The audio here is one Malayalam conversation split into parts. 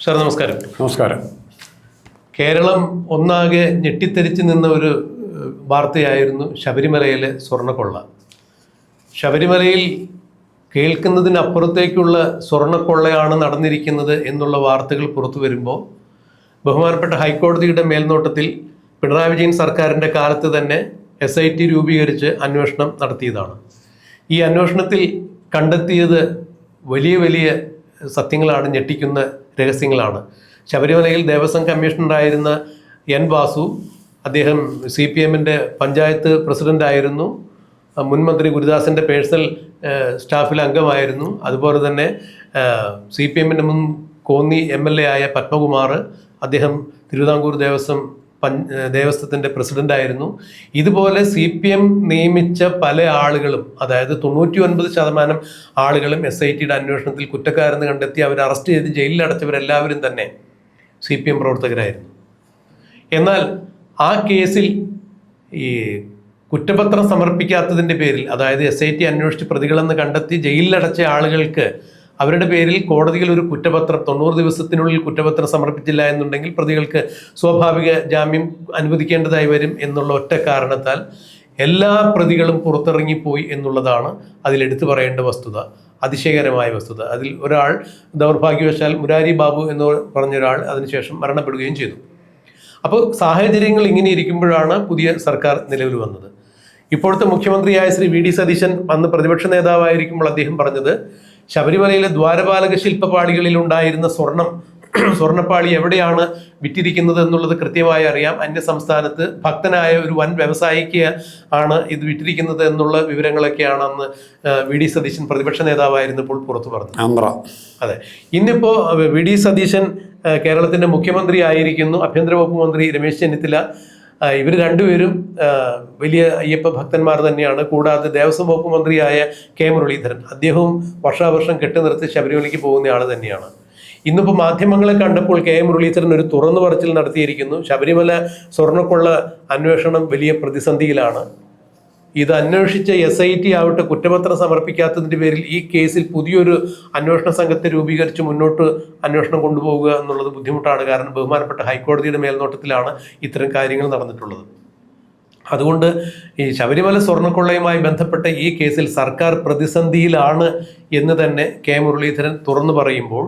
സാർ നമസ്കാരം. നമസ്കാരം. കേരളം ഒന്നാകെ ഞെട്ടിത്തെരിച്ച് നിന്ന ഒരു വാർത്തയായിരുന്നു ശബരിമലയിലെ സ്വർണ്ണക്കൊള്ള. ശബരിമലയിൽ കേൾക്കുന്നതിനപ്പുറത്തേക്കുള്ള സ്വർണ്ണക്കൊള്ളയാണ് നടന്നിരിക്കുന്നത് എന്നുള്ള വാർത്തകൾ പുറത്തു വരുമ്പോൾ ബഹുമാനപ്പെട്ട ഹൈക്കോടതിയുടെ മേൽനോട്ടത്തിൽ പിണറായി വിജയൻ സർക്കാരിൻ്റെ കാലത്ത് തന്നെ SIT രൂപീകരിച്ച് അന്വേഷണം നടത്തിയതാണ്. ഈ അന്വേഷണത്തിൽ കണ്ടെത്തിയത് വലിയ വലിയ സത്യങ്ങളാണ്, ഞെട്ടിക്കുന്ന രഹസ്യങ്ങളാണ്. ശബരിമലയിൽ ദേവസ്വം കമ്മീഷണറായിരുന്ന N. വാസു, അദ്ദേഹം CPMൻ്റെ പഞ്ചായത്ത് പ്രസിഡൻ്റായിരുന്നു, മുൻ മന്ത്രി ഗുരുദാസൻ്റെ പേഴ്സണൽ സ്റ്റാഫിലെ അംഗമായിരുന്നു. അതുപോലെ തന്നെ CPMൻ്റെ മുൻ കോന്നി MLA ആയ പത്മകുമാർ, അദ്ദേഹം തിരുവിതാംകൂർ ദേവസ്വത്തിൻ്റെ പ്രസിഡൻ്റായിരുന്നു. ഇതുപോലെ CPM നിയമിച്ച പല ആളുകളും, അതായത് 99% ആളുകളും SITയുടെ അന്വേഷണത്തിൽ കുറ്റക്കാരെന്ന് കണ്ടെത്തി അവർ അറസ്റ്റ് ചെയ്ത് ജയിലിൽ അടച്ചവരെല്ലാവരും തന്നെ CPM പ്രവർത്തകരായിരുന്നു. എന്നാൽ ആ കേസിൽ ഈ കുറ്റപത്രം സമർപ്പിക്കാത്തതിൻ്റെ പേരിൽ, അതായത് SIT അന്വേഷിച്ച് പ്രതികളെന്ന് കണ്ടെത്തി ജയിലിലടച്ച ആളുകൾക്ക് അവരുടെ പേരിൽ കോടതിയിൽ ഒരു കുറ്റപത്രം 90 ദിവസത്തിനുള്ളിൽ കുറ്റപത്രം സമർപ്പിച്ചില്ല എന്നുണ്ടെങ്കിൽ പ്രതികൾക്ക് സ്വാഭാവിക ജാമ്യം അനുവദിക്കേണ്ടതായി വരും എന്നുള്ള ഒറ്റ കാരണത്താൽ എല്ലാ പ്രതികളും പുറത്തിറങ്ങിപ്പോയി എന്നുള്ളതാണ് അതിലെടുത്തു പറയേണ്ട വസ്തുത, അതിശയകരമായ വസ്തുത. അതിൽ ഒരാൾ ദൗർഭാഗ്യവശാൽ മുരാരി ബാബു എന്ന് പറഞ്ഞൊരാൾ അതിനുശേഷം മരണപ്പെടുകയും ചെയ്തു. അപ്പോൾ സാഹചര്യങ്ങൾ ഇങ്ങനെ ഇരിക്കുമ്പോഴാണ് പുതിയ സർക്കാർ നിലവിൽ വന്നത്. ഇപ്പോഴത്തെ മുഖ്യമന്ത്രിയായ ശ്രീ VD സതീശൻ അന്ന് പ്രതിപക്ഷ നേതാവായിരിക്കുമ്പോൾ അദ്ദേഹം പറഞ്ഞത്, ശബരിമലയിലെ ദ്വാരപാലക ശില്പപാളികളിൽ ഉണ്ടായിരുന്ന സ്വർണ്ണപ്പാളി എവിടെയാണ് വിറ്റിരിക്കുന്നത് എന്നുള്ളത് കൃത്യമായി അറിയാം. അന്യ സംസ്ഥാനത്ത് ഭക്തനായ ഒരു വൻ വ്യവസായിക്ക് ആണ് ഇത് വിറ്റിരിക്കുന്നത് എന്നുള്ള വിവരങ്ങളൊക്കെയാണ് അന്ന് VD സതീശൻ പ്രതിപക്ഷ നേതാവായിരുന്നപ്പോൾ പുറത്തു പറഞ്ഞത്. അതെ, ഇന്നിപ്പോൾ VD സതീശൻ കേരളത്തിന്റെ മുഖ്യമന്ത്രി ആയിരിക്കുന്നു. ആഭ്യന്തര വകുപ്പ് മന്ത്രി രമേശ് ചെന്നിത്തല, ഇവർ രണ്ടുപേരും വലിയ അയ്യപ്പ ഭക്തന്മാർ തന്നെയാണ്. കൂടാതെ ദേവസ്വം വകുപ്പ് മന്ത്രിയായ K. മുരളീധരൻ, അദ്ദേഹവും വർഷാവർഷം കെട്ടുനിർത്തി ശബരിമലയ്ക്ക് പോകുന്ന ആൾ തന്നെയാണ്. ഇന്നിപ്പോൾ മാധ്യമങ്ങളെ കണ്ടപ്പോൾ K. മുരളീധരൻ ഒരു തുറന്നു പറച്ചിൽ നടത്തിയിരിക്കുന്നു. ശബരിമല സ്വർണ്ണക്കൊള്ള അന്വേഷണം വലിയ പ്രതിസന്ധിയിലാണ്. ഇത് അന്വേഷിച്ച SIT ആവട്ടെ കുറ്റപത്രം സമർപ്പിക്കാത്തതിൻ്റെ പേരിൽ ഈ കേസിൽ പുതിയൊരു അന്വേഷണ സംഘത്തെ രൂപീകരിച്ച് മുന്നോട്ട് അന്വേഷണം കൊണ്ടുപോവുക എന്നുള്ളത് ബുദ്ധിമുട്ടാണ്. കാരണം ബഹുമാനപ്പെട്ട ഹൈക്കോടതിയുടെ മേൽനോട്ടത്തിലാണ് ഇത്തരം കാര്യങ്ങൾ നടന്നിട്ടുള്ളത്. അതുകൊണ്ട് ഈ ശബരിമല സ്വർണ്ണക്കൊള്ളയുമായി ബന്ധപ്പെട്ട ഈ കേസിൽ സർക്കാർ പ്രതിസന്ധിയിലാണ് എന്ന് തന്നെ K. മുരളീധരൻ തുറന്നു പറയുമ്പോൾ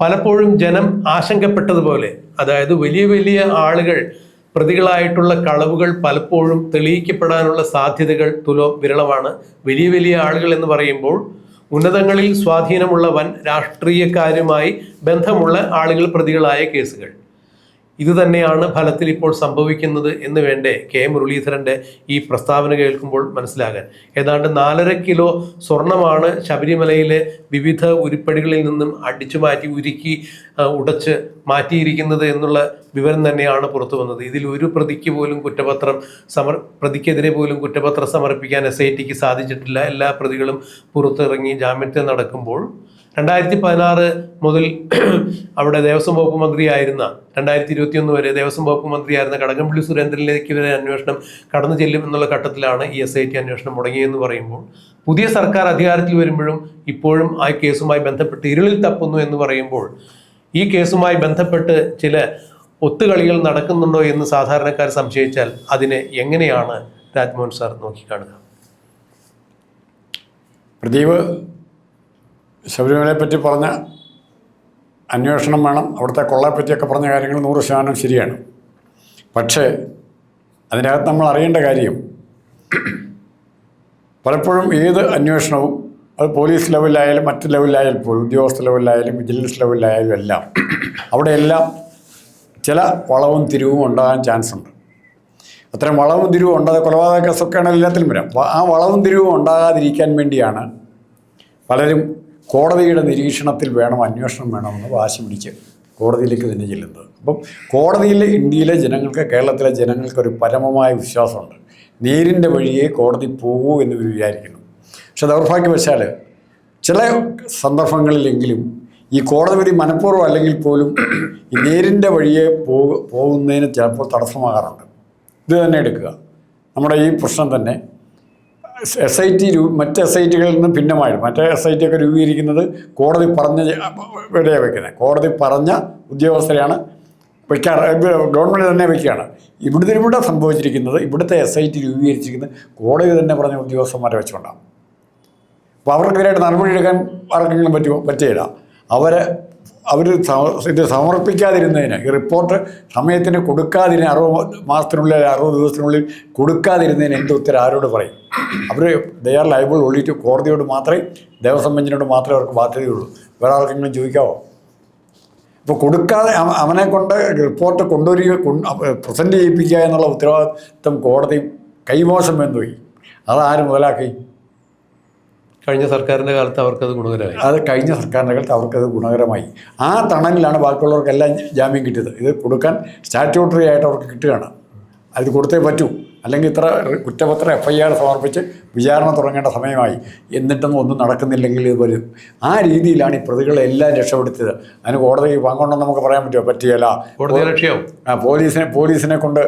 പലപ്പോഴും ജനം ആശങ്കപ്പെട്ടതുപോലെ, അതായത് വലിയ വലിയ ആളുകൾ പ്രതികളായിട്ടുള്ള കളവുകൾ പലപ്പോഴും തെളിയിക്കപ്പെടാനുള്ള സാധ്യതകൾ വിരളമാണ്. വലിയ വലിയ ആളുകൾ എന്ന് പറയുമ്പോൾ ഉന്നതങ്ങളിൽ സ്വാധീനമുള്ള വൻ രാഷ്ട്രീയക്കാരുമായി ബന്ധമുള്ള ആളുകൾ പ്രതികളായ കേസുകൾ. ഇത് തന്നെയാണ് ഫലത്തിൽ ഇപ്പോൾ സംഭവിക്കുന്നത് എന്ന് വേണ്ടേ K. മുരളീധരൻ്റെ ഈ പ്രസ്താവന കേൾക്കുമ്പോൾ മനസ്സിലാകാൻ. ഏതാണ്ട് 4.5 കിലോ സ്വർണമാണ് ശബരിമലയിലെ വിവിധ ഉരുപ്പടികളിൽ നിന്നും അടിച്ചു മാറ്റി ഉരുക്കി ഉടച്ച് മാറ്റിയിരിക്കുന്നത് എന്നുള്ള വിവരം തന്നെയാണ് പുറത്തു വന്നത്. ഇതിൽ ഒരു പ്രതിക്കെതിരെ പോലും കുറ്റപത്രം സമർപ്പിക്കാൻ SITക്ക് സാധിച്ചിട്ടില്ല. എല്ലാ പ്രതികളും പുറത്തിറങ്ങി ജാമ്യത്തിൽ നടക്കുമ്പോൾ 2016 മുതൽ അവിടെ ദേവസ്വം വകുപ്പ് മന്ത്രിയായിരുന്ന 2021 വരെ ദേവസ്വം വകുപ്പ് മന്ത്രിയായിരുന്ന കടകംപള്ളി സുരേന്ദ്രനിലേക്ക് വരെ അന്വേഷണം കടന്നു ചെല്ലും എന്നുള്ള ഘട്ടത്തിലാണ് ഈ SIT അന്വേഷണം മുടങ്ങിയെന്ന് പറയുമ്പോൾ പുതിയ സർക്കാർ അധികാരത്തിൽ വരുമ്പോഴും ഇപ്പോഴും ആ കേസുമായി ബന്ധപ്പെട്ട് ഇരുളിൽ തപ്പുന്നു എന്ന് പറയുമ്പോൾ ഈ കേസുമായി ബന്ധപ്പെട്ട് ചില ഒത്തുകളികൾ നടക്കുന്നുണ്ടോ എന്ന് സാധാരണക്കാർ സംശയിച്ചാൽ അതിനെ എങ്ങനെയാണ് രാജ്മോഹൻ സാർ നോക്കിക്കാണുക? പ്രദീപ് ശബരിമലയെ പറ്റി പറഞ്ഞ അന്വേഷണം വേണം, അവിടുത്തെ കൊള്ളയെപ്പറ്റിയൊക്കെ പറഞ്ഞ കാര്യങ്ങൾ 100% ശരിയാണ്. പക്ഷേ അതിനകത്ത് നമ്മൾ അറിയേണ്ട കാര്യം, പലപ്പോഴും ഏത് അന്വേഷണവും അത് പോലീസ് ലെവലിലായാലും മറ്റ് ലെവലിലായാലും പോലും ഉദ്യോഗസ്ഥ ലെവലിലായാലും വിജിലൻസ് ലെവലിലായാലും എല്ലാം അവിടെയെല്ലാം ചില വളവും തിരിവും ഉണ്ടാകാൻ ചാൻസ് ഉണ്ട്. അത്തരം വളവും തിരിവും ഉണ്ടാകാതെ കൊലപാതക കേസൊക്കെയാണ് എല്ലാത്തിലും വരാം. ആ വളവും തിരിവും ഉണ്ടാകാതിരിക്കാൻ വേണ്ടിയാണ് പലരും കോടതിയുടെ നിരീക്ഷണത്തിൽ വേണം, അന്വേഷണം വേണമെന്ന് വാശി പിടിച്ച് കോടതിയിലേക്ക് തന്നെ ചെല്ലുന്നത്. അപ്പം കോടതിയിൽ ഇന്ത്യയിലെ ജനങ്ങൾക്ക്, കേരളത്തിലെ ജനങ്ങൾക്ക് ഒരു പരമമായ വിശ്വാസമുണ്ട്. നേരിൻ്റെ വഴിയേ കോടതി പോകൂ എന്ന് വിചാരിക്കുന്നു. പക്ഷെ ദൗർഭാഗ്യവശാൽ ചില സന്ദർഭങ്ങളിലെങ്കിലും ഈ കോടതി വിധി മനഃപൂർവ്വം അല്ലെങ്കിൽ പോലും ഈ നേരിൻ്റെ വഴിയെ പോകുന്നതിന് ചിലപ്പോൾ തടസ്സമാകാറുണ്ട്. ഇത് തന്നെ എടുക്കുക, നമ്മുടെ ഈ പ്രശ്നം തന്നെ SIT മറ്റ് SIT കളിൽ നിന്ന് ഭിന്നമായിട്ട് മറ്റേ SIT ഒക്കെ രൂപീകരിക്കുന്നത് കോടതി പറഞ്ഞ ഇവിടെയാണ് വയ്ക്കുന്നത്. കോടതി പറഞ്ഞ ഉദ്യോഗസ്ഥരെയാണ് വയ്ക്കാറ്, ഗവൺമെൻറ് തന്നെ വയ്ക്കുകയാണ്. ഇവിടെ സംഭവിച്ചിരിക്കുന്നത് ഇവിടുത്തെ SIT രൂപീകരിച്ചിരിക്കുന്നത് കോടതി തന്നെ പറഞ്ഞ ഉദ്യോഗസ്ഥന്മാരെ വെച്ചുകൊണ്ടാണ്. അപ്പോൾ അവർക്കെതിരായിട്ട് നടപടിയെടുക്കാൻ ആർക്കെങ്കിലും പറ്റിയില്ല. അവർ ഇത് സമർപ്പിക്കാതിരുന്നതിന്, ഈ റിപ്പോർട്ട് സമയത്തിന് കൊടുക്കാതിരുന്ന 60 മാസത്തിനുള്ളിൽ 60 ദിവസത്തിനുള്ളിൽ കൊടുക്കാതിരുന്നതിന് എന്ത് ഉത്തരം ആരോട് പറയും? അവർ they are liable only to കോടതിയോട് മാത്രമേ, ദേവസ്വം ബെഞ്ചിനോട് മാത്രമേ അവർക്ക് ബാധ്യതയുള്ളൂ. വേറെ ആർക്കെങ്കിലും ചോദിക്കാവോ? ഇപ്പോൾ കൊടുക്കാതെ അവനെ കൊണ്ട് റിപ്പോർട്ട് കൊണ്ടുവരിക, പ്രസൻറ്റ് ചെയ്യിപ്പിക്കുക എന്നുള്ള ഉത്തരവാദിത്വം കോടതി കൈമോശം എന്നുപോയി. അതാര് മുതലാക്കി? കഴിഞ്ഞ സർക്കാരിൻ്റെ കാലത്ത് അവർക്കത് ഗുണകരമായി. അത് കഴിഞ്ഞ സർക്കാരിൻ്റെ കാലത്ത് അവർക്കത് ഗുണകരമായി. ആ തണലിലാണ് ബാക്കിയുള്ളവർക്കെല്ലാം ജാമ്യം കിട്ടിയത്. ഇത് കൊടുക്കാൻ സ്റ്റാറ്റ്യൂട്ടറി ആയിട്ട് അവർക്ക് കിട്ടുകയാണ്. അത് കൊടുത്തേ പറ്റൂ, അല്ലെങ്കിൽ ഇത്ര കുറ്റപത്രം FIR സമർപ്പിച്ച് വിചാരണ തുടങ്ങേണ്ട സമയമായി. എന്നിട്ടൊന്നും ഒന്നും നടക്കുന്നില്ലെങ്കിൽ ഇത് വരും. ആ രീതിയിലാണ് ഈ പ്രതികളെ എല്ലാം രക്ഷപ്പെടുത്തിയത്. അതിന് കോടതിക്ക് പങ്കുണ്ടെന്ന് നമുക്ക് പറയാൻ പറ്റുമോ? പറ്റിയല്ല. കോടതി ലക്ഷ്യവും പോലീസിനെ കൊണ്ട്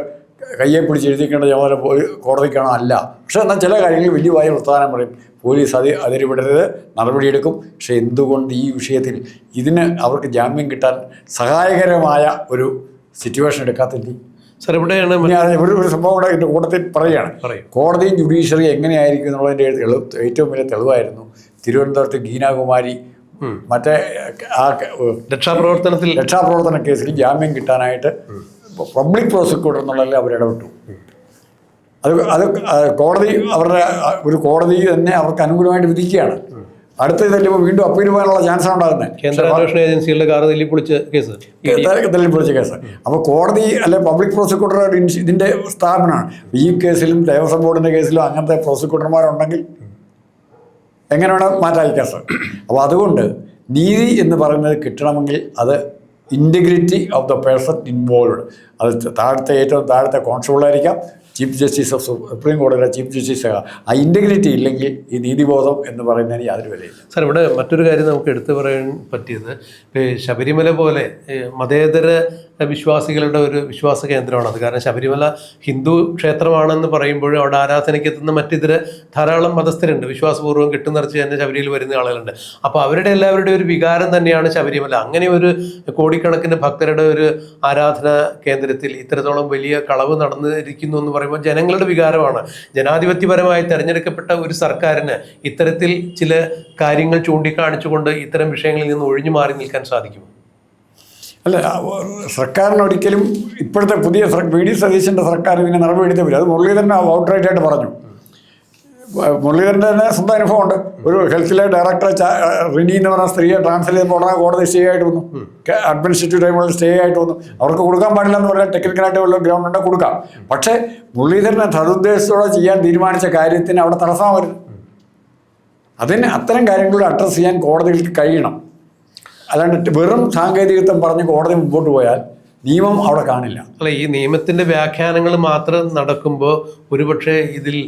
കയ്യെ പിടിച്ച് എഴുതിക്കേണ്ട ചുമതല കോടതിക്കാണോ? അല്ല. പക്ഷേ എന്നാൽ ചില കാര്യങ്ങൾ വലിയ വർത്തമാനം പറയും. പോലീസ് അതിരിവിടരുത്, നടപടിയെടുക്കും. പക്ഷേ എന്തുകൊണ്ട് ഈ വിഷയത്തിൽ അവർക്ക് ജാമ്യം കിട്ടാൻ സഹായകരമായ ഒരു സിറ്റുവേഷൻ എടുക്കാത്തില്ല? സാർ, ഇവിടെയാണ് ഒരു സംഭവം കൂടെ എൻ്റെ കൂട്ടത്തിൽ പറയുകയാണ്. കോടതിയും ജുഡീഷ്യറി എങ്ങനെയായിരിക്കും എന്നുള്ളതിൻ്റെ ഏറ്റവും വലിയ തെളിവായിരുന്നു തിരുവനന്തപുരത്ത് ഗീനാകുമാരി മറ്റേ ആ രക്ഷാപ്രവർത്തന കേസിൽ ജാമ്യം കിട്ടാനായിട്ട് പബ്ലിക് പ്രോസിക്യൂട്ടർ എന്നുള്ളതിൽ അവരിടപെട്ടു. അത് കോടതി ഒരു കോടതി തന്നെ അവർക്ക് അനുകൂലമായിട്ട് വിധിക്കുകയാണ്. അടുത്ത ചെല്ലുമ്പോൾ വീണ്ടും അപ്പീൽ പോകാനുള്ള ചാൻസാണ് ഉണ്ടാകുന്നത്. കേന്ദ്ര അന്വേഷണ ഏജൻസികളുടെ കാർ തല്ലിപ്പൊളിച്ച കേസ്. അപ്പോൾ കോടതി അല്ലെ പബ്ലിക് പ്രോസിക്യൂട്ടർ ഇതിൻ്റെ സ്ഥാപനമാണ്. ഈ കേസിലും ദേവസ്വം ബോർഡിൻ്റെ കേസിലും അങ്ങനത്തെ പ്രോസിക്യൂട്ടർമാരുണ്ടെങ്കിൽ എങ്ങനെ വേണം മാറ്റായി കേസ്. അപ്പോൾ അതുകൊണ്ട് നീതി എന്ന് പറയുന്നത് കിട്ടണമെങ്കിൽ അത് integrity of the person involved. അത് ഏറ്റവും താഴത്തെ കോൺസ്റ്റബിളായിരിക്കാം, ചീഫ് ജസ്റ്റിസ് ഓഫ് സുപ്രീം കോടതിയിലെ ചീഫ് ജസ്റ്റിസ്. ആ ഇൻറ്റഗ്രിറ്റി ഇല്ലെങ്കിൽ ഈ നീതിബോധം എന്ന് പറയുന്നതിന് യാതൊരു വിലയില്ല. സാർ, ഇവിടെ മറ്റൊരു കാര്യം നമുക്ക് എടുത്തു പറയാൻ പറ്റിയത്, ശബരിമല പോലെ മതേതര വിശ്വാസികളുടെ ഒരു വിശ്വാസ കേന്ദ്രമാണത്. കാരണം ശബരിമല ഹിന്ദു ക്ഷേത്രമാണെന്ന് പറയുമ്പോഴും അവിടെ ആരാധനയ്ക്ക് എത്തുന്ന മറ്റിതര ധാരാളം മതസ്ഥരുണ്ട്. വിശ്വാസപൂർവ്വം കെട്ടുനിറച്ച് തന്നെ ശബരിയിൽ വരുന്ന ആളുകളുണ്ട്. അപ്പോൾ അവരുടെ എല്ലാവരുടെ ഒരു വികാരം തന്നെയാണ് ശബരിമല. അങ്ങനെ ഒരു കോടിക്കണക്കിന് ഭക്തരുടെ ഒരു ആരാധനാ കേന്ദ്രത്തിൽ ഇത്രത്തോളം വലിയ കളവ് നടന്നിരിക്കുന്നു എന്ന് പറയുമ്പോൾ ജനങ്ങളുടെ വികാരമാണ്. ജനാധിപത്യപരമായി തെരഞ്ഞെടുക്കപ്പെട്ട ഒരു സർക്കാരിന് ഇത്തരത്തിൽ ചില കാര്യങ്ങൾ ചൂണ്ടിക്കാണിച്ചുകൊണ്ട് ഇത്തരം വിഷയങ്ങളിൽ നിന്ന് ഒഴിഞ്ഞു മാറി നിൽക്കാൻ സാധിക്കും? അല്ല, സർക്കാരിന് ഒരിക്കലും ഇപ്പോഴത്തെ പുതിയ VD സതീശൻ്റെ സർക്കാർ ഇതിനെ നടപടിയെടുത്തേ വരും. അത് മുരളീധരൻ ഔട്ട്റൈറ്റായിട്ട് പറഞ്ഞു. മുരളീധരൻ്റെ തന്നെ സ്വന്തം അനുഭവമുണ്ട്. ഒരു ഹെൽത്തിലെ ഡയറക്ടറെ റിനി എന്ന് പറഞ്ഞ സ്ത്രീയെ ട്രാൻസ്ഫർ ചെയ്തപ്പോൾ ഉടനെ കോടതി സ്റ്റേ ആയിട്ട് വന്നു. അഡ്മിനിസ്ട്രേറ്റീവ് ടൈമുകളിൽ സ്റ്റേ ആയിട്ട് വന്നു. അവർക്ക് കൊടുക്കാൻ പാടില്ല എന്ന് പറഞ്ഞാൽ ടെക്നിക്കലായിട്ട് വല്ല ഗ്രൗണ്ട് ഉണ്ടെങ്കിൽ കൊടുക്കാം. പക്ഷേ മുരളീധരനെ സതുദ്ദേശത്തോടെ ചെയ്യാൻ തീരുമാനിച്ച കാര്യത്തിന് അവിടെ തടസ്സമാവരുത്. അത്തരം കാര്യങ്ങൾ അഡ്രസ്സ് ചെയ്യാൻ കോടതികൾക്ക് കഴിയണം. അല്ലാണ്ട് വെറും സാങ്കേതികത്വം പറഞ്ഞ് കോടതി മുമ്പോട്ട് പോയാൽ നിയമം അവിടെ കാണില്ല. അല്ല, ഈ നിയമത്തിൻ്റെ വ്യാഖ്യാനങ്ങൾ മാത്രം നടക്കുമ്പോൾ ഒരുപക്ഷെ ഇതിൽ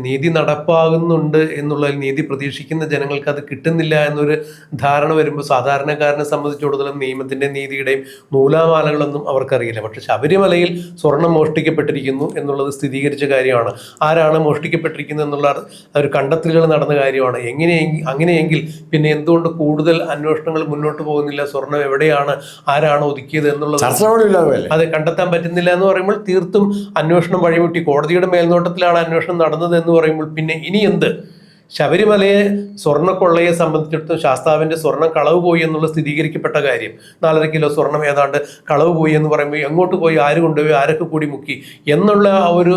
നീതി നടപ്പാകുന്നുണ്ട് എന്നുള്ളതിൽ നീതി പ്രതീക്ഷിക്കുന്ന ജനങ്ങൾക്ക് അത് കിട്ടുന്നില്ല എന്നൊരു ധാരണ വരുമ്പോൾ സാധാരണക്കാരനെ സംബന്ധിച്ചിടത്തോളം നിയമത്തിൻ്റെ നീതിയുടെയും നൂലാമാലകളൊന്നും അവർക്കറിയില്ല. പക്ഷെ ശബരിമലയിൽ സ്വർണം മോഷ്ടിക്കപ്പെട്ടിരിക്കുന്നു എന്നുള്ളത് സ്ഥിരീകരിച്ച കാര്യമാണ്. ആരാണ് മോഷ്ടിക്കപ്പെട്ടിരിക്കുന്നത് എന്നുള്ള ഒരു കണ്ടെത്തലുകൾ നടന്ന കാര്യമാണ്. അങ്ങനെയെങ്കിൽ പിന്നെ എന്തുകൊണ്ട് കൂടുതൽ അന്വേഷണങ്ങൾ മുന്നോട്ട് പോകുന്നില്ല? സ്വർണം എവിടെയാണ്, ആരാണ് ഒതുക്കിയത് എന്നുള്ളത് അത് കണ്ടെത്താൻ പറ്റുന്നില്ല എന്ന് പറയുമ്പോൾ തീർത്തും അന്വേഷണം വഴിമുട്ടി. കോടതിയുടെ മേൽനോട്ടത്തിലാണ് അന്വേഷണം നടന്നത് എന്ന് പറയുമ്പോൾ പിന്നെ ഇനി എന്ത്? ശബരിമലയെ സ്വർണ്ണക്കൊള്ളയെ സംബന്ധിച്ചിടത്തോളം ശാസ്താവിൻ്റെ സ്വർണം കളവ് പോയി എന്നുള്ള സ്ഥിരീകരിക്കപ്പെട്ട കാര്യം, 4.5 കിലോ സ്വർണം ഏതാണ്ട് കളവ് പോയി എന്ന് പറയുമ്പോൾ എങ്ങോട്ട് പോയി, ആര് കൊണ്ടുപോയി, ആരൊക്കെ കൂടി മുക്കി എന്നുള്ള ആ ഒരു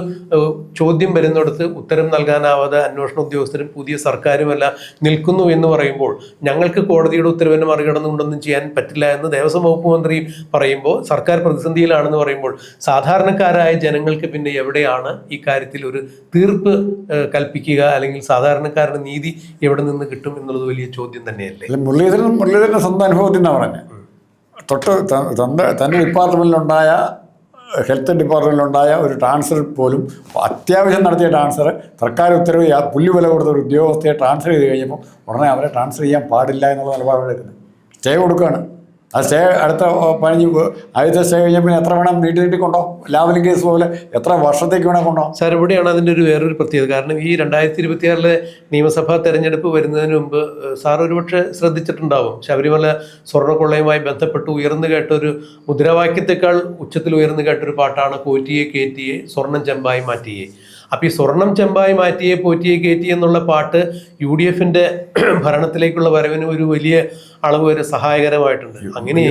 ചോദ്യം വരുന്നിടത്ത് ഉത്തരം നൽകാനാവാതെ അന്വേഷണ ഉദ്യോഗസ്ഥരും പുതിയ സർക്കാരുമെല്ലാം നിൽക്കുന്നു എന്ന് പറയുമ്പോൾ ഞങ്ങൾക്ക് കോടതിയുടെ ഉത്തരവിനെ മറികടന്നുകൊണ്ടൊന്നും ചെയ്യാൻ പറ്റില്ല എന്ന് ദേവസ്വം വകുപ്പ് മന്ത്രി പറയുമ്പോൾ സർക്കാർ പ്രതിസന്ധിയിലാണെന്ന് പറയുമ്പോൾ സാധാരണക്കാരായ ജനങ്ങൾക്ക് പിന്നെ എവിടെയാണ് ഈ കാര്യത്തിൽ ഒരു തീർപ്പ് കൽപ്പിക്കുക? അല്ലെങ്കിൽ സാധാരണക്കാരുടെ നീതി എവിടെ നിന്ന് കിട്ടും എന്നുള്ളത് വലിയ ചോദ്യം തന്നെയല്ലേ? മുരളീധരൻ്റെ സ്വന്തം അനുഭവത്തിൽ നിന്നാണ് പറഞ്ഞത്. തൻ്റെ ഡിപ്പാർട്ട്മെൻറ്റിലുണ്ടായ ഹെൽത്ത് ഡിപ്പാർട്ട്മെൻറ്റിലുണ്ടായ ഒരു ട്രാൻസ്ഫർ പോലും അത്യാവശ്യം നടത്തിയ ട്രാൻസ്ഫർ സർക്കാർ ഉത്തരവ് പുല്ലുവില കൊടുത്ത ഒരു ഉദ്യോഗസ്ഥയെ ട്രാൻസ്ഫർ ചെയ്ത് കഴിഞ്ഞപ്പോൾ ഉടനെ അവരെ ട്രാൻസ്ഫർ ചെയ്യാൻ പാടില്ല എന്നുള്ള നിലപാടെടുക്കുന്നത്. സ്റ്റേ കൊടുക്കുകയാണ്. അത് സ്റ്റേ അടുത്ത 15 ആദ്യത്തെ സ്റ്റേ കഴിഞ്ഞാൽ പിന്നെ എത്ര വേണം നീട്ടിക്കൊണ്ടോ, ലാവലിംഗ് കേസ് പോലെ എത്ര വർഷത്തേക്ക് വേണേൽ കൊണ്ടോ. സാർ, ഇവിടെയാണ് അതിൻ്റെ ഒരു വേറൊരു പ്രത്യേകത. കാരണം ഈ 2026 നിയമസഭാ തെരഞ്ഞെടുപ്പ് വരുന്നതിന് മുമ്പ് സാർ ഒരുപക്ഷെ ശ്രദ്ധിച്ചിട്ടുണ്ടാവും, ശബരിമല സ്വർണ്ണക്കൊള്ളയുമായി ബന്ധപ്പെട്ട് ഉയർന്നു കേട്ട ഒരു മുദ്രാവാക്യത്തെക്കാൾ ഉച്ചത്തിൽ ഉയർന്നു കേട്ടൊരു പാട്ടാണ് പോറ്റിയെ കേറ്റിയെ സ്വർണം ചെമ്പായി മാറ്റിയെ. അപ്പോൾ ഈ സ്വർണം ചെമ്പായി മാറ്റിയെ പോറ്റിയെ കയറ്റി എന്നുള്ള പാട്ട് UDFന്റെ ഭരണത്തിലേക്കുള്ള വരവിന് ഒരു വലിയ അളവ് വരെ സഹായകരമായിട്ടുണ്ട്. അങ്ങനെ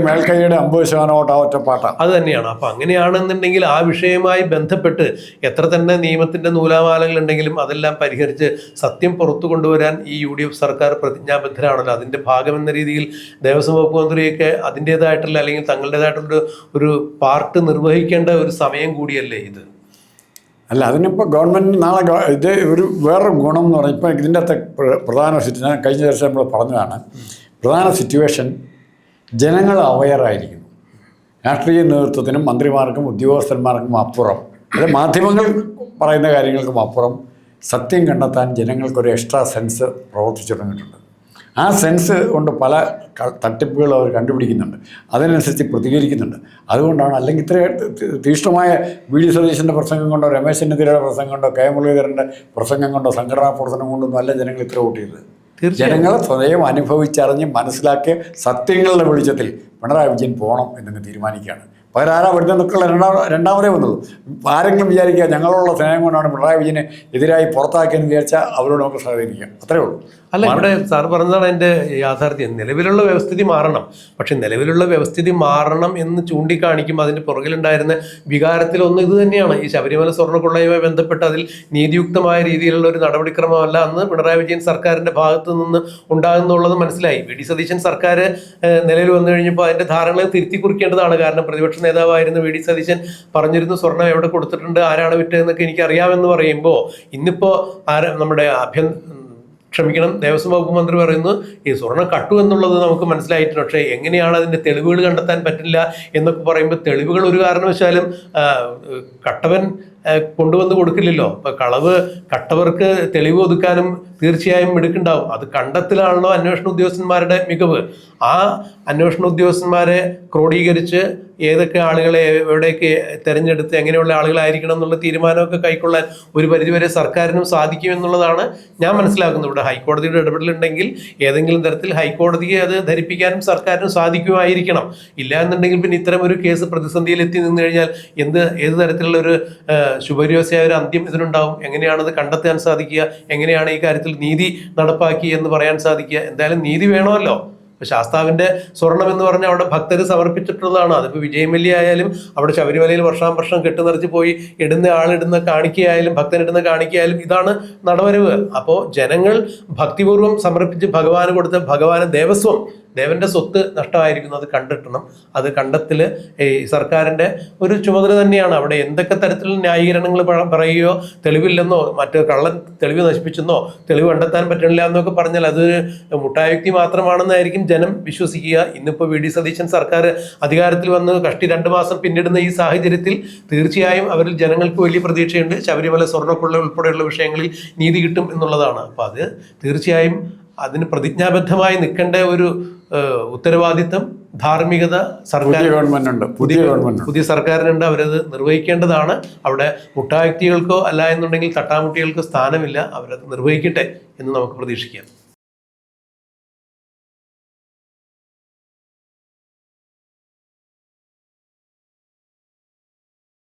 മേൽക്കൈയുടെ 50% ഒറ്റ പാട്ടാണ്. അത് തന്നെയാണ്. അപ്പം അങ്ങനെയാണെന്നുണ്ടെങ്കിൽ ആ വിഷയവുമായി ബന്ധപ്പെട്ട് എത്ര തന്നെ നിയമത്തിന്റെ നൂലാമാലകളുണ്ടെങ്കിലും അതെല്ലാം പരിഹരിച്ച് സത്യം പുറത്തു കൊണ്ടുവരാൻ ഈ UDF സർക്കാർ പ്രതിജ്ഞാബദ്ധരാണല്ലോ. അതിന്റെ ഭാഗമെന്ന രീതിയിൽ ദേവസ്വം വകുപ്പ് മന്ത്രിയൊക്കെ അതിൻ്റെതായിട്ടുള്ള അല്ലെങ്കിൽ തങ്ങളുടേതായിട്ടുള്ള ഒരു പാർട്ട് നിർവഹിക്കേണ്ട ഒരു സമയം കൂടിയല്ലേ ഇത്. അല്ല, അതിനിപ്പോൾ ഗവൺമെൻറ് നാളെ ഇത് ഒരു വേറൊരു ഗുണം എന്ന് പറഞ്ഞാൽ ഇപ്പോൾ ഇതിൻ്റെ അകത്തെ പ്രധാന ഞാൻ കഴിഞ്ഞ ദിവസം നമ്മൾ പറഞ്ഞതാണ്, പ്രധാന സിറ്റുവേഷൻ ജനങ്ങൾ അവെയറായിരിക്കുന്നു. രാഷ്ട്രീയ നേതൃത്വത്തിനും മന്ത്രിമാർക്കും ഉദ്യോഗസ്ഥന്മാർക്കും അപ്പുറം, അത് മാധ്യമങ്ങൾ പറയുന്ന കാര്യങ്ങൾക്കും അപ്പുറം സത്യം കണ്ടെത്താൻ ജനങ്ങൾക്കൊരു എക്സ്ട്രാ സെൻസ് പ്രവർത്തിച്ചു തുടങ്ങിയിട്ടുണ്ട്. ആ സെൻസ് കൊണ്ട് പല തട്ടിപ്പുകൾ അവർ കണ്ടുപിടിക്കുന്നുണ്ട്, അതിനനുസരിച്ച് പ്രതികരിക്കുന്നുണ്ട്. അതുകൊണ്ടാണ്, അല്ലെങ്കിൽ ഇത്ര തീക്ഷ്ണമായ VD സതീശൻ്റെ പ്രസംഗം കൊണ്ടോ രമേശ് ചെന്നിത്തലയുടെ പ്രസംഗം കൊണ്ടോ കെ മുരളീധരൻ്റെ പ്രസംഗം കൊണ്ടോ സംഘടനാ പ്രവർത്തനം കൊണ്ടൊന്നും അല്ല ജനങ്ങൾ ഇത്ര വോട്ട് ചെയ്തത്. ജനങ്ങൾ സ്വയം അനുഭവിച്ചറിഞ്ഞ് മനസ്സിലാക്കിയ സത്യങ്ങളുടെ വെളിച്ചത്തിൽ പിണറായി വിജയൻ പോകണം എന്നങ്ങ് തീരുമാനിക്കുകയാണ്. പകരം ആരാ വരുന്നതൊക്കെ രണ്ടാമതേ വന്നുള്ളൂ. ആരെങ്കിലും വിചാരിക്കുക ഞങ്ങളുള്ള സ്നേഹം കൊണ്ടാണ് പിണറായി വിജയനെ എതിരായി പുറത്താക്കിയെന്ന് വിചാരിച്ചാൽ അവരോട് നമുക്ക് സഹകരിക്കാം, അത്രേ ഉള്ളൂ. അല്ല, ഇവിടെ സാർ പറഞ്ഞതാണ് എൻ്റെ യാഥാർത്ഥ്യം. നിലവിലുള്ള വ്യവസ്ഥിതി മാറണം. പക്ഷെ നിലവിലുള്ള വ്യവസ്ഥിതി മാറണം എന്ന് ചൂണ്ടിക്കാണിക്കുമ്പോൾ അതിൻ്റെ പുറകിലുണ്ടായിരുന്ന വികാരത്തിലൊന്ന് ഇത് തന്നെയാണ്. ഈ ശബരിമല സ്വർണ്ണക്കൊള്ളയുമായി ബന്ധപ്പെട്ട് അതിൽ നീതിയുക്തമായ രീതിയിലുള്ള ഒരു നടപടിക്രമമല്ല അന്ന് പിണറായി വിജയൻ സർക്കാരിൻ്റെ ഭാഗത്തു നിന്ന് ഉണ്ടാകുന്നുള്ളത് മനസ്സിലായി. VD സതീശൻ സർക്കാർ നിലവിൽ വന്നു കഴിഞ്ഞപ്പോൾ അതിൻ്റെ ധാരണകൾ തിരുത്തി കുറിക്കേണ്ടതാണ്. കാരണം പ്രതിപക്ഷ നേതാവായിരുന്ന VD സതീശൻ പറഞ്ഞിരുന്നു സ്വർണം എവിടെ കൊടുത്തിട്ടുണ്ട്, ആരാണ് വിറ്റതെന്നൊക്കെ എനിക്കറിയാമെന്ന് പറയുമ്പോൾ ഇന്നിപ്പോൾ നമ്മുടെ ദേവസ്വം വകുപ്പ് മന്ത്രി പറയുന്നു ഈ സ്വർണ്ണം കട്ടു എന്നുള്ളത് നമുക്ക് മനസ്സിലായിട്ടുണ്ട്, പക്ഷേ എങ്ങനെയാണ് അതിൻ്റെ തെളിവുകൾ കണ്ടെത്താൻ പറ്റില്ല എന്നൊക്കെ പറയുമ്പോൾ തെളിവുകൾ ഒരു കാരണവശാലും കട്ടവൻ കൊണ്ടുവന്ന് കൊടുക്കില്ലല്ലോ. അപ്പോൾ കട്ടവർക്ക് തെളിവ് ഒതുക്കാനും തീർച്ചയായും മിടുക്കുണ്ടാവും. അത് കണ്ടെത്തലാണല്ലോ അന്വേഷണ ഉദ്യോഗസ്ഥന്മാരുടെ മികവ്. ആ അന്വേഷണ ഉദ്യോഗസ്ഥന്മാരെ ക്രോഡീകരിച്ച് ഏതൊക്കെ ആളുകളെ എവിടെയൊക്കെ തിരഞ്ഞെടുത്ത് എങ്ങനെയുള്ള ആളുകളായിരിക്കണം എന്നുള്ള തീരുമാനമൊക്കെ കൈക്കൊള്ളാൻ ഒരു പരിധിവരെ സർക്കാരിനും സാധിക്കുമെന്നുള്ളതാണ് ഞാൻ മനസ്സിലാക്കുന്നത്. ഇവിടെ ഹൈക്കോടതിയുടെ ഇടപെടലുണ്ടെങ്കിൽ ഏതെങ്കിലും തരത്തിൽ ഹൈക്കോടതിയെ അത് ധരിപ്പിക്കാനും സർക്കാരിനും സാധിക്കുമായിരിക്കണം. ഇല്ല എന്നുണ്ടെങ്കിൽ പിന്നെ ഇത്തരം ഒരു കേസ് പ്രതിസന്ധിയിൽ എത്തി നിന്ന് കഴിഞ്ഞാൽ ഏത് തരത്തിലുള്ള ഒരു ശുഭര്യോസയായ ഒരു അന്ത്യം ഇതിനുണ്ടാവും. എങ്ങനെയാണത് കണ്ടെത്താൻ സാധിക്കുക, എങ്ങനെയാണ് ഈ കാര്യത്തിൽ നീതി നടപ്പാക്കി എന്ന് പറയാൻ സാധിക്കുക? എന്തായാലും നീതി വേണമല്ലോ. ശാസ്താവിന്റെ സ്വർണം എന്ന് പറഞ്ഞാൽ അവിടെ ഭക്തർ സമർപ്പിച്ചിട്ടുള്ളതാണ്. അതിപ്പോൾ വിജയമല്യ ആയാലും അവിടെ ശബരിമലയിൽ വർഷാവർഷം കെട്ടുനിറച്ച് പോയി ആളിടുന്ന കാണിക്കയായാലും ഭക്തനിടുന്ന കാണിക്കയായാലും ഇതാണ് നടവരവ്. അപ്പോൾ ജനങ്ങൾ ഭക്തിപൂർവ്വം സമർപ്പിച്ച് ഭഗവാന് കൊടുത്ത ഭഗവാന് ദേവന്റെ സ്വത്ത് നഷ്ടമായിരിക്കുന്നു. അത് കണ്ടെത്തണം. അത് കണ്ടെത്തൽ ഈ സർക്കാരിൻ്റെ ഒരു ചുമതല തന്നെയാണ്. അവിടെ എന്തൊക്കെ തരത്തിലുള്ള ന്യായീകരണങ്ങൾ പറയുകയോ തെളിവില്ലെന്നോ മറ്റ് കള്ളൻ തെളിവ് നശിപ്പിച്ചെന്നോ തെളിവ് കണ്ടെത്താൻ പറ്റണില്ല എന്നൊക്കെ പറഞ്ഞാൽ അതൊരു മുട്ടായുക്തി മാത്രമാണെന്നായിരിക്കും ജനം വിശ്വസിക്കുക. ഇന്നിപ്പോൾ VD സതീശൻ സർക്കാർ അധികാരത്തിൽ വന്ന് കഷ്ടി 2 മാസം പിന്നിടുന്ന ഈ സാഹചര്യത്തിൽ തീർച്ചയായും അവരിൽ ജനങ്ങൾക്ക് വലിയ പ്രതീക്ഷയുണ്ട്. ശബരിമല സ്വർണ്ണക്കൊള്ള ഉൾപ്പെടെയുള്ള വിഷയങ്ങളിൽ നീതി കിട്ടും എന്നുള്ളതാണ്. അപ്പോൾ അത് തീർച്ചയായും അതിന് പ്രതിജ്ഞാബദ്ധമായി നിൽക്കേണ്ട ഒരു ഉത്തരവാദിത്തം, ധാർമ്മികത സർക്കാർ പുതിയ സർക്കാരിനുണ്ട്. അവരത് നിർവഹിക്കേണ്ടതാണ്. അവിടെ മുട്ടായുക്തികൾക്കോ അല്ല എന്നുണ്ടെങ്കിൽ തട്ടാമുട്ടികൾക്കോ സ്ഥാനമില്ല. അവരത് നിർവഹിക്കട്ടെ എന്ന് നമുക്ക് പ്രതീക്ഷിക്കാം.